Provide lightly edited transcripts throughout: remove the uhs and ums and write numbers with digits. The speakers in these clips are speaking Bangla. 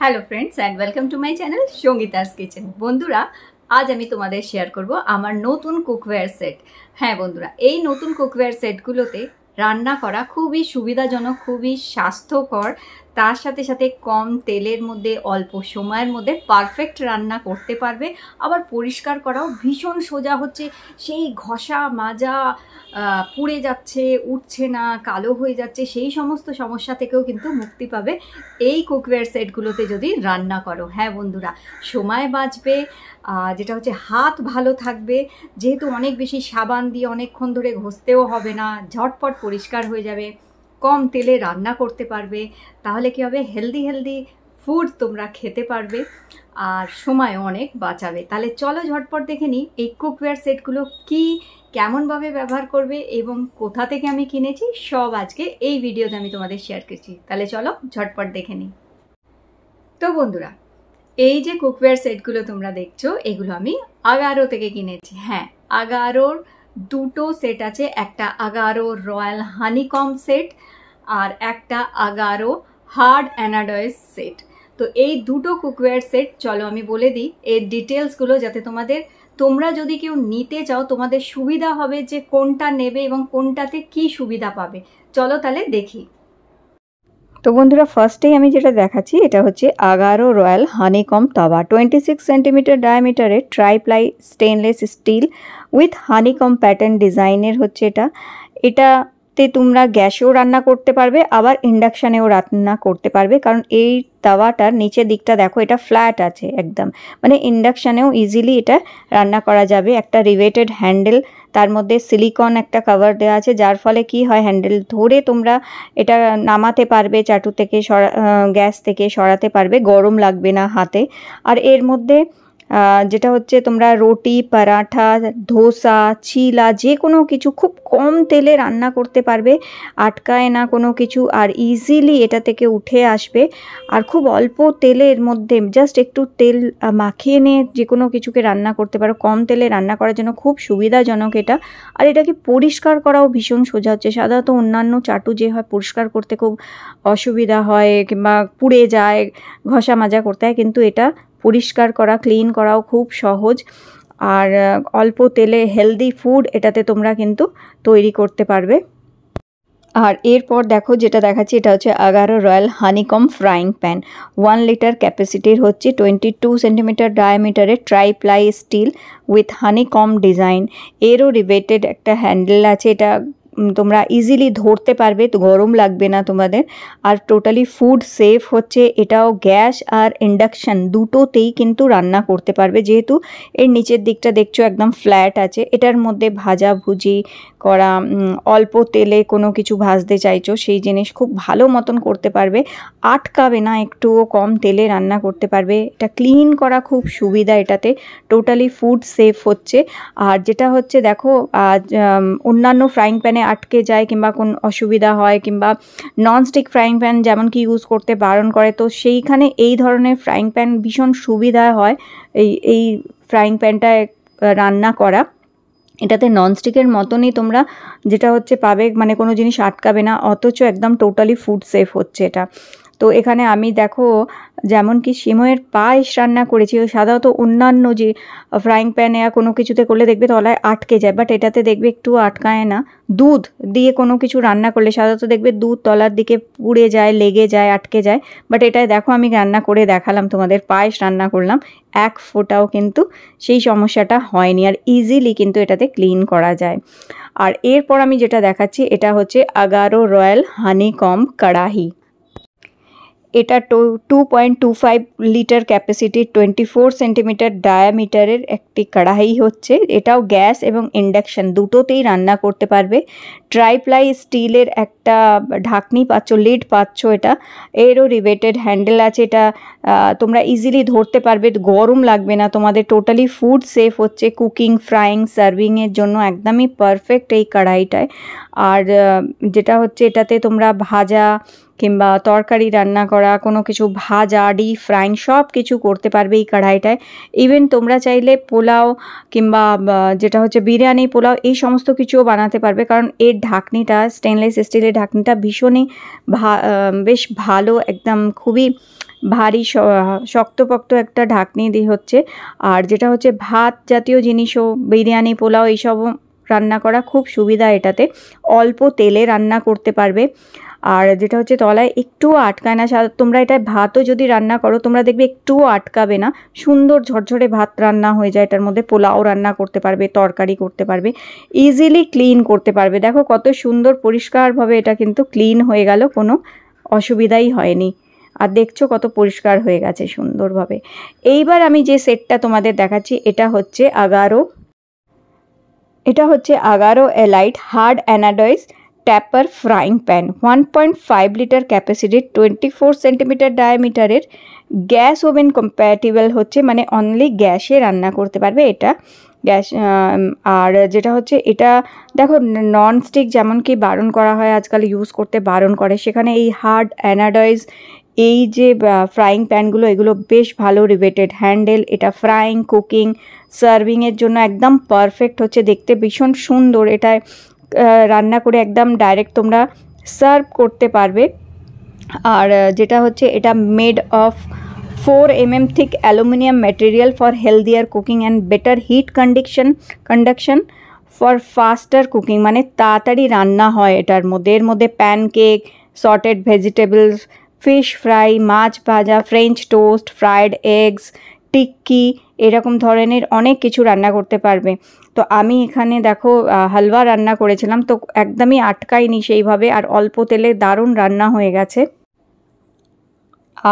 Hello friends and welcome to my channel Sangeeta's kitchen. বন্ধুরা, আজ আমি তোমাদের শেয়ার করব আমার নতুন কুকওয়্যার সেট। হ্যাঁ বন্ধুরা, এই নতুন কুকওয়্যার সেটগুলোতে রান্না করা খুবই সুবিধাজনক, খুবই স্বাস্থ্যকর, তার সাথে সাথে কম তেলের মধ্যে অল্প সময়ের মধ্যে পারফেক্ট রান্না করতে পারবে। আবার পরিষ্কার করাও ভীষণ সোজা হচ্ছে। সেই ঘষা মাজা, পুড়ে যাচ্ছে, উঠছে না, কালো হয়ে যাচ্ছে, সেই সমস্ত সমস্যা থেকেও কিন্তু মুক্তি পাবে এই কুকওয়্যার সেটগুলোতে যদি রান্না করো। হ্যাঁ বন্ধুরা, সময় বাঁচবে, যেটা হচ্ছে হাত ভালো থাকবে, যেহেতু অনেক বেশি সাবান দিয়ে অনেকক্ষণ ধরে ঘষতেও হবে না, ঝটপট পরিষ্কার হয়ে যাবে, কম তেলে রান্না করতে পারবে। তাহলে কী হবে, হেলদি ফুড তোমরা খেতে পারবে আর সময় অনেক বাঁচাবে। তাহলে চলো ঝটপট দেখে নিই এই কুকওয়্যার সেটগুলো কি, কেমনভাবে ব্যবহার করবে এবং কোথা থেকে আমি কিনেছি, সব আজকে এই ভিডিওতে আমি তোমাদের শেয়ার করছি। তাহলে চলো ঝটপট দেখে নিই। তো বন্ধুরা, এই যে কুকওয়্যার সেটগুলো তোমরা দেখছো, এগুলো আমি আগারো থেকে কিনেছি। হ্যাঁ, আগারোর দুটো সেট আছে, একটা আগারো রয়্যাল হানিকম সেট আর একটা আগারো হার্ড অ্যানাডয়েজ সেট। তো এই দুটো কুকওয়্যার সেট চলো আমি বলে দিই এর ডিটেলসগুলো, যাতে তোমরা যদি কেউ নিতে চাও তোমাদের সুবিধা হবে যে কোনটা নেবে এবং কোনটাতে কি সুবিধা পাবে। চলো তাহলে দেখি। তো বন্ধুরা, ফার্স্টেই আমি যেটা দেখাচ্ছি এটা হচ্ছে Agaro royal honeycomb tawa, 26 centimetre ডায়ামিটারের triply stainless steel with honeycomb pattern ডিজাইনের হচ্ছে এটাতে তোমরা গ্যাসেও রান্না করতে পারবে, আবার ইন্ডাকশানেও রান্না করতে পারবে। কারণ এই তাওয়াটার নিচের দিকটা দেখো, এটা ফ্ল্যাট আছে একদম, মানে ইন্ডাকশানেও ইজিলি এটা রান্না করা যাবে। একটা রিভেটেড হ্যান্ডেল, তার মধ্যে সিলিকন একটা কভার দেওয়া আছে, যার ফলে কি হয়, হ্যান্ডেল ধরে তোমরা এটা নামাতে পারবে, চাটু থেকে গ্যাস থেকে সরাতে পারবে, গরম লাগবে না হাতে। আর এর মধ্যে যেটা হচ্ছে তোমরা রুটি, পরাঠা, ধোসা, চিলা যে কোনো কিছু খুব কম তেলে রান্না করতে পারবে, আটকায় না কোনো কিছু, আর ইজিলি এটা থেকে উঠে আসবে। আর খুব অল্প তেলের মধ্যে জাস্ট একটু তেল মাখিয়ে নিয়ে যে কোনো কিছুকে রান্না করতে পারো। কম তেলে রান্না করার জন্য খুব সুবিধাজনক এটা। আর এটাকে পরিষ্কার করাও ভীষণ সোজা হচ্ছে। সাধারণত অন্যান্য চাটু যে হয় পরিষ্কার করতে খুব অসুবিধা হয় কিংবা পুড়ে যায়, ঘষা মাজা করতে হয়, কিন্তু এটা পরিষ্কার করা, ক্লিন করাও খুব সহজ। আর অল্প তেলে হেলদি ফুড এটাতে তোমরা কিন্তু তৈরি করতে পারবে। আর এরপর দেখো যেটা দেখাচ্ছি, এটা হচ্ছে Agaro royal honeycomb frying pan, 1 litre ক্যাপাসিটির হচ্ছে, 22 সেন্টিমিটার ডায়ামিটারের triply steel with honeycomb design. এরও রিভেটেড একটা হ্যান্ডেল আছে, এটা তোমরা ইজিলি ধরতে পারবে, তো গরম লাগবে না তোমাদের। আর টোটালি ফুড সেফ হচ্ছে, এটাও গ্যাস আর ইন্ডাকশান দুটোতেই কিন্তু রান্না করতে পারবে, যেহেতু এর নিচের দিকটা দেখছো একদম ফ্ল্যাট আছে। এটার মধ্যে ভাজাভুজি করা, অল্প তেলে কোনো কিছু ভাজতে চাইছো সেই জিনিস খুব ভালো মতন করতে পারবে, আটকাবে না, একটুও কম তেলে রান্না করতে পারবে। এটা ক্লিন করা খুব সুবিধা, এটাতে টোটালি ফুড সেফ হচ্ছে। আর যেটা হচ্ছে দেখো, অন্যান্য ফ্রাইং প্যানে আটকে যায় কিংবা কোন অসুবিধা হয়, কিংবা ননস্টিক ফ্রাইং প্যান যেমন কি ইউজ করতে বারণ করে, তো সেইখানে এই ধরনের ফ্রাইং প্যান ভীষণ সুবিধা হয় এই ফ্রাইং প্যানটায় রান্না করা। এটাতে ননস্টিকের মতনই তোমরা যেটা হচ্ছে পাবে, মানে কোনো জিনিস আটকাবে না, অথচ একদম টোটালি ফুড সেফ হচ্ছে এটা। তো এখানে আমি দেখো যেমন কি সিমইয়ের পায়েস রান্না করেছি, সাধারণত অন্যান্য যে ফ্রাইং প্যানে কোনো কিছুতে করলে দেখবে তলায় আটকে যায়, বাট এটাতে দেখবে একটু আটকায় না। দুধ দিয়ে কোনো কিছু রান্না করলে সাধারণত দেখবে দুধ তলার দিকে পুড়ে যায়, লেগে যায়, আটকে যায়, বাট এটাই দেখো আমি রান্না করে দেখালাম তোমাদের, পায়েস রান্না করলাম, এক ফোঁটাও কিন্তু সেই সমস্যাটা হয়নি। আর ইজিলি কিন্তু এটাতে ক্লিন করা যায়। আর এরপর আমি যেটা দেখাচ্ছি, এটা হচ্ছে আগারো রয়্যাল হানিকম কড়াহি। এটা 2.25 লিটার ক্যাপাসিটির 24 সেন্টিমিটার ডায়ামিটারের একটি কড়াই হচ্ছে। এটাও গ্যাস এবং ইন্ডাকশান দুটোতেই রান্না করতে পারবে। ট্রাইপ্লাই স্টিলের একটা ঢাকনি পাচ্ছ, লিড পাচ্ছ, এটা এরও রিভেটেড হ্যান্ডেল আছে, এটা তোমরা ইজিলি ধরতে পারবে, গরম লাগবে না তোমাদের, টোটালি ফুড সেফ হচ্ছে, কুকিং, ফ্রাইং, সার্ভিংয়ের জন্য একদমই পারফেক্ট এই কড়াইটায়। আর যেটা হচ্ছে এটাতে তোমরা ভাজা কিংবা তরকারি রান্না করা, কোনো কিছু ভাজা, ডিপ ফ্রাইং সব কিছু করতে পারবে এই কড়াইটায়। ইভেন তোমরা চাইলে পোলাও কিংবা যেটা হচ্ছে বিরিয়ানি, পোলাও এই সমস্ত কিছুও বানাতে পারবে, কারণ এর ঢাকনিটা, স্টেনলেস স্টিলের ঢাকনিটা ভীষণই বেশ ভালো, একদম খুবই ভারী শক্তপোক্ত একটা ঢাকনি দিয়ে হচ্ছে। আর যেটা হচ্ছে ভাত জাতীয় জিনিসও, বিরিয়ানি, পোলাও এইসবও রান্না করা খুব সুবিধা এটাতে। অল্প তেলে রান্না করতে পারবে। আর যেটা হচ্ছে তলায় একটুও আটকায় না। তোমরা এটা ভাতও যদি রান্না করো তোমরা দেখবে একটুও আটকাবে না, সুন্দর ঝরঝরে ভাত রান্না হয়ে যায় এটার মধ্যে। পোলাও রান্না করতে পারবে, তরকারি করতে পারবে, ইজিলি ক্লিন করতে পারবে। দেখো কত সুন্দর পরিষ্কারভাবে এটা কিন্তু ক্লিন হয়ে গেল, কোনো অসুবিধাই হয়নি। আর দেখছো কত পরিষ্কার হয়ে গেছে সুন্দরভাবে। এইবার আমি যে সেটটা তোমাদের দেখাচ্ছি এটা হচ্ছে Agaro elite hard anodised taper frying pan, 1.5 litre capacity, 24 centimetre ডায়ামিটারের, গ্যাস ওভেন কম্প্যাটিবল হচ্ছে, মানে অনলি গ্যাসে রান্না করতে পারবে এটা। গ্যাস আর যেটা হচ্ছে এটা দেখো নন স্টিক যেমন কি বারণ করা হয় আজকাল, ইউজ করতে বারণ করে, সেখানে এই হার্ড অ্যানাডয়েজ এই যে ফ্রাইং প্যানগুলো এগুলো বেশ ভালো রিভেটেড হ্যান্ডেল। এটা ফ্রাইং, কুকিং, সার্ভিংয়ের জন্য একদম পারফেক্ট হচ্ছে, দেখতে ভীষণ সুন্দর। এটা রান্না করে একদম ডাইরেক্ট তোমরা সার্ভ করতে পারবে। আর যেটা হচ্ছে এটা made of 4 mm thick aluminium material for healthier cooking and better heat conduction for faster cooking, মানে তাড়াতাড়ি রান্না হয় এটার মধ্যে। এর মধ্যে pancake, sauteed vegetables, fish fry, মাছ ভাজা, French toast, fried eggs, tikki, এরকম ধরনের অনেক কিছু রান্না করতে পারবে। তো আমি এখানে দেখো হালুয়া রান্না করেছিলাম, তো একদমই আটকায়নি সেইভাবে, আর অল্প তেলে দারুণ রান্না হয়ে গেছে।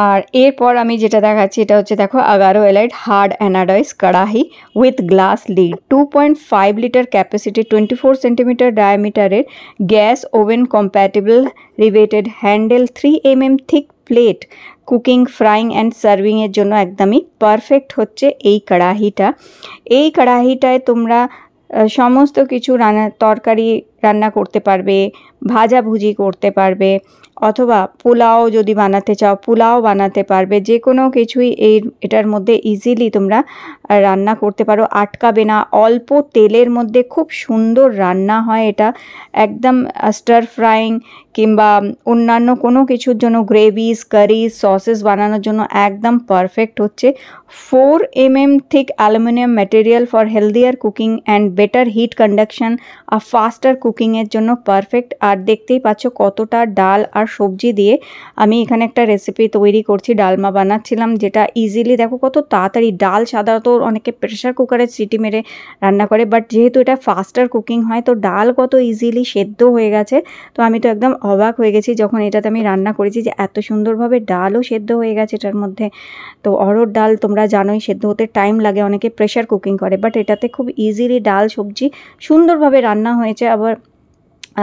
আর এরপর আমি যেটা দেখাচ্ছি এটা হচ্ছে দেখো Agaro elite hard anodised kadhai with glass lid, 2.5 litre capacity, 24 centimetre ডায়ামিটারের, gas oven compatible, riveted handle, 3 mm thick plate, cooking, frying and সার্ভিংয়ের জন্য একদমই পারফেক্ট হচ্ছে এই কড়াহিটা। এই কড়াহিটায় তোমরা সমস্ত কিছু তরকারি রান্না করতে পারবে, ভাজাভুজি করতে পারবে, অথবা পোলাও যদি বানাতে চাও পোলাও বানাতে পারবে, যে কোনো কিছুই এটার মধ্যে ইজিলি তোমরা রান্না করতে পারো, আটকাবে না। অল্প তেলের মধ্যে খুব সুন্দর রান্না হয় এটা, একদম স্টার ফ্রাইং কিংবা অন্যান্য কোনো কিছুর জন্য, গ্রেভিস, কারিজ, সসেস বানানোর জন্য একদম পারফেক্ট হচ্ছে। 4 mm thick aluminium material for healthier cooking and better heat conduction আর ফাস্টার কুকিংয়ের জন্য পারফেক্ট। আর দেখতেই পাচ্ছ কতটা ডাল আর সবজি দিয়ে আমি এখানে একটা রেসিপি তৈরি করছি, ডালমা বানাচ্ছিলাম, যেটা ইজিলি দেখো কত তাড়াতাড়ি। ডাল সাধারণত অনেকে প্রেশার কুকারে সিটি মেরে রান্না করে, বাট যেহেতু এটা ফাস্টার কুকিং হয় তো ডাল কত ইজিলি সেদ্ধ হয়ে গেছে। তো আমি তো একদম অবাক হয়ে গেছি যখন এটাতে আমি রান্না করেছি, যে এত সুন্দরভাবে ডালও সেদ্ধ হয়ে গেছে এটার মধ্যে। তো অড়হর ডাল তোমরা জানোই সেদ্ধ হতে টাইম লাগে, অনেকে প্রেশার কুকিং করে, বাট এটাতে খুব ইজিলি ডাল সবজি সুন্দরভাবে রান্না হয়েছে। আবার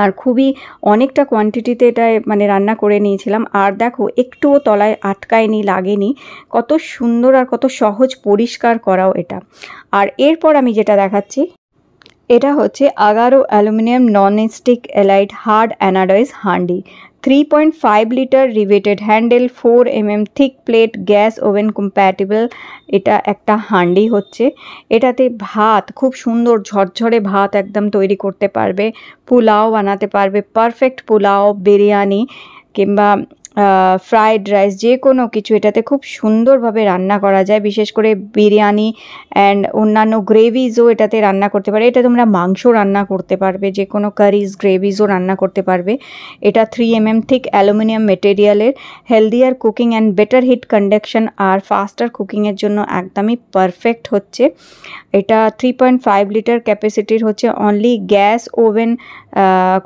আর খুবই অনেকটা কোয়ান্টিটিতে এটা মানে রান্না করে নিয়েছিলাম। আর দেখো একটুও তলায় আটকায়নি, লাগেনি, কত সুন্দর আর কত সহজ পরিষ্কার করাও এটা। আর এরপর আমি যেটা দেখাচ্ছি এটা হচ্ছে Agaro aluminium non stick elite hard anodised handi, 3.5 litre, riveted handle, 4 mm thick plate, gas oven compatible. এটা একটা হান্ডি হচ্ছে, এটাতে ভাত খুব সুন্দর ঝরঝরে ভাত একদম তৈরি করতে পারবে, পোলাও বানাতে পারবে, পারফেক্ট পোলাও, বিরিয়ানি কিংবা ফ্রাইড রাইস, যে কোনো কিছু এটাতে খুব সুন্দরভাবে রান্না করা যায়। বিশেষ করে বিরিয়ানি অ্যান্ড অন্যান্য গ্রেভিজও এটাতে রান্না করতে পারে। এটা তোমরা মাংস রান্না করতে পারবে, যে কোনো কারিজ, গ্রেভিজও রান্না করতে পারবে। এটা 3 mm থিক অ্যালুমিনিয়াম মেটেরিয়ালের, healthier cooking and better heat conduction আর ফাস্টার কুকিংয়ের জন্য একদমই পারফেক্ট হচ্ছে। এটা 3.5 লিটার ক্যাপাসিটির হচ্ছে, অনলি গ্যাস ওভেন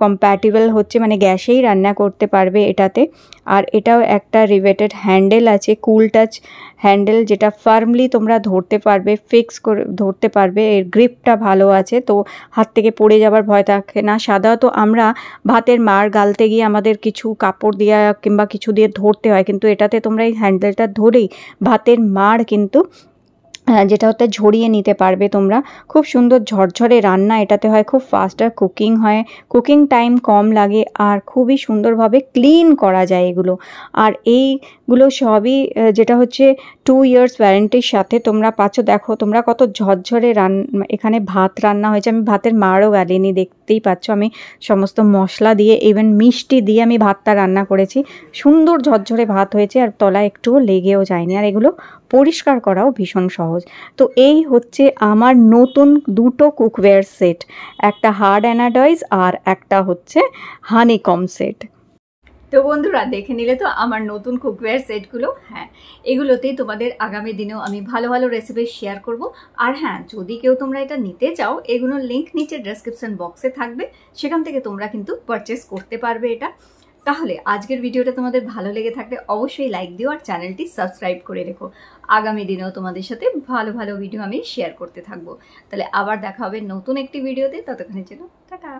কম্প্যাটিবল হচ্ছে, মানে গ্যাসেই রান্না করতে পারবে এটাতে। আর এটাও একটা রিভেটেড হ্যান্ডেল আছে, কুল টাচ হ্যান্ডেল, যেটা ফার্মলি তোমরা ধরতে পারবে, ফিক্স করে ধরতে পারবে, এর গ্রিপটা ভালো আছে, তো হাত থেকে পড়ে যাবার ভয় থাকে না। সাধারণত আমরা ভাতের মাড় গালতে গিয়ে আমাদের কিছু কাপড় দিয়ে কিংবা কিছু দিয়ে ধরতে হয়, কিন্তু এটাতে তোমরা এই হ্যান্ডেলটা ধরেই ভাতের মাড় কিন্তু যেটা হতে ঝরিয়ে নিতে পারবে তোমরা। খুব সুন্দর ঝরঝরে রান্না এটাতে হয়, খুব ফাস্টার কুকিং হয়, কুকিং টাইম কম লাগে, আর খুবই সুন্দরভাবে ক্লিন করা যায় এগুলো। আর এই গুলো সবই যেটা হচ্ছে 2 ইয়ার্স ওয়ারেন্টির সাথে তোমরা পাচ্ছ। দেখো তোমরা কত ঝরঝরে এখানে ভাত রান্না হয়েছে, আমি ভাতের মারও গালিনি, দেখতেই পাচ্ছ আমি সমস্ত মশলা দিয়ে ইভেন মিষ্টি দিয়ে আমি ভাতটা রান্না করেছি। সুন্দর ঝরঝরে ভাত হয়েছে আর তলায় একটুও লেগেও যায়নি, আর এগুলো পরিষ্কার করাও ভীষণ সহজ। তো এই হচ্ছে আমার নতুন দুটো কুকওয়্যার সেট, একটা হার্ড অ্যানাডয়েজ আর একটা হচ্ছে হানিকম সেট। তো বন্ধুরা দেখে নিলে তো আমার নতুন কুকওয়্যার সেটগুলো। হ্যাঁ, এগুলোতেই তোমাদের আগামী দিনেও আমি ভালো ভালো রেসিপি শেয়ার করব। আর হ্যাঁ, যদি কেউ তোমরা এটা নিতে চাও, এগুলোর লিঙ্ক নিচে ডেসক্রিপশন বক্সে থাকবে, সেখান থেকে তোমরা কিন্তু পারচেস করতে পারবে এটা। তাহলে আজকের ভিডিওটা তোমাদের ভালো লেগে থাকলে অবশ্যই লাইক দিও আর চ্যানেলটি সাবস্ক্রাইব করে রেখো। আগামী দিনেও তোমাদের সাথে ভালো ভালো ভিডিও আমি শেয়ার করতে থাকবো। তাহলে আবার দেখা হবে নতুন একটি ভিডিওতে, ততক্ষণের জন্য টাটা।